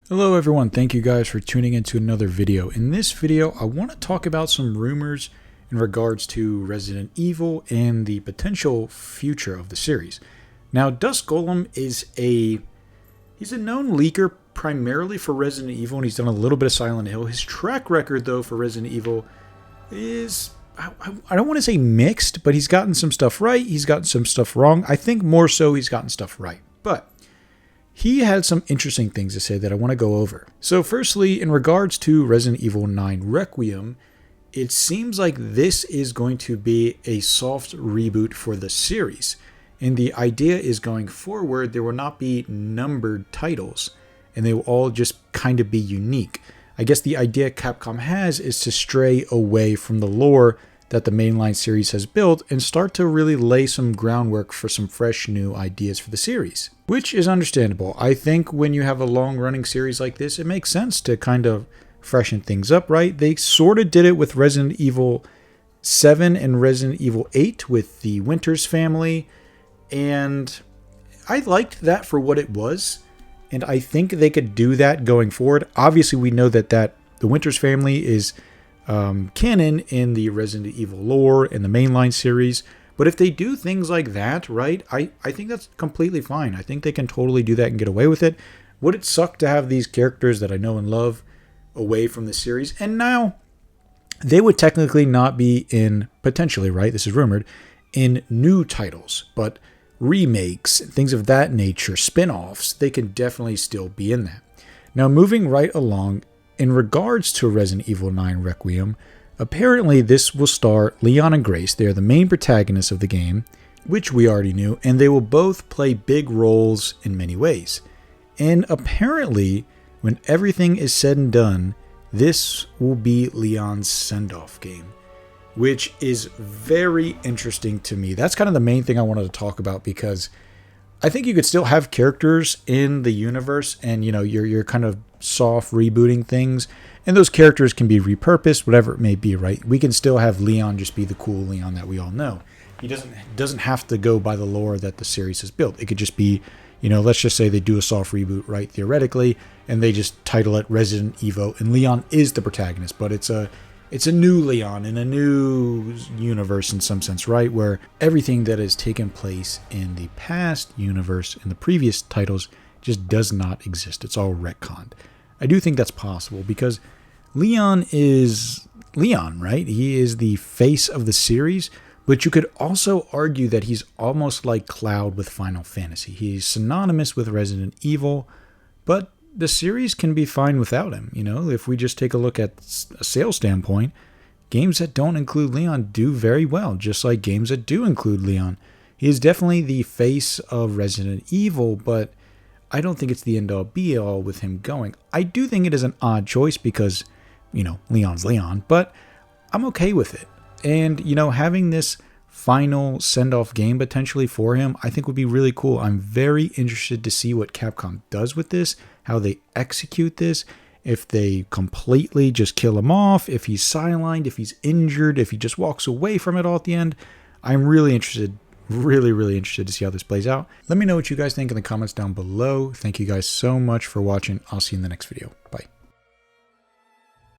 Hello everyone, thank you guys for tuning into another video. In this video, I want to talk about some rumors in regards to Resident Evil and the potential future of the series. Now, Dusk Golem is he's a known leaker primarily for Resident Evil, and he's done a little bit of Silent Hill. His track record, though, for Resident Evil is, I don't want to say mixed, but he's gotten some stuff right, he's gotten some stuff wrong. I think more so he's gotten stuff right. But he had some interesting things to say that I want to go over. So firstly, in regards to Resident Evil 9 Requiem, it seems like this is going to be a soft reboot for the series. And the idea is going forward, there will not be numbered titles, and they will all just kind of be unique. I guess the idea Capcom has is to stray away from the lore that the mainline series has built and start to really lay some groundwork for some fresh new ideas for the series, which is understandable. I think when you have a long-running series like this, it makes sense to kind of freshen things up, right? They sort of did it with Resident Evil 7 and Resident Evil 8 with the Winters family, and I liked that for what it was, and I think they could do that going forward. Obviously, we know that the Winters family is canon in the Resident Evil lore in the mainline series. But if they do things like that, right, I think that's completely fine. I think they can totally do that and get away with it. Would it suck to have these characters that I know and love away from the series? And now they would technically not be in, potentially, right, this is rumored, in new titles, but remakes, things of that nature, spin-offs, they can definitely still be in that. Now, moving right along, in regards to Resident Evil 9 Requiem, apparently this will star Leon and Grace. They are the main protagonists of the game, which we already knew, and they will both play big roles in many ways. And apparently, when everything is said and done, this will be Leon's send-off game, which is very interesting to me. That's kind of the main thing I wanted to talk about, because I think you could still have characters in the universe, and you're kind of soft rebooting things, and those characters can be repurposed, whatever it may be, right? We can still have Leon just be the cool Leon that we all know. He doesn't have to go by the lore that the series has built. It could just be, let's just say they do a soft reboot, right, theoretically, and they just title it Resident Evil, and Leon is the protagonist, but it's a new Leon in a new universe in some sense, right? Where everything that has taken place in the past universe in the previous titles just does not exist. It's all retconned. I do think that's possible because Leon is Leon, right? He is the face of the series, but you could also argue that he's almost like Cloud with Final Fantasy. He's synonymous with Resident Evil, but the series can be fine without him. If we just take a look at a sales standpoint, games that don't include Leon do very well, just like games that do include Leon. He is definitely the face of Resident Evil, but I don't think it's the end-all be-all with him going. I do think it is an odd choice because, Leon's Leon, but I'm okay with it. And, having this final send-off game potentially for him, I think would be really cool. I'm very interested to see what Capcom does with this, how they execute this, if they completely just kill him off, if he's sidelined, if he's injured, if he just walks away from it all at the end. I'm really interested, really interested to see how this plays out. Let me know what you guys think in the comments down below. Thank you guys so much for watching. I'll see you in the next video. Bye.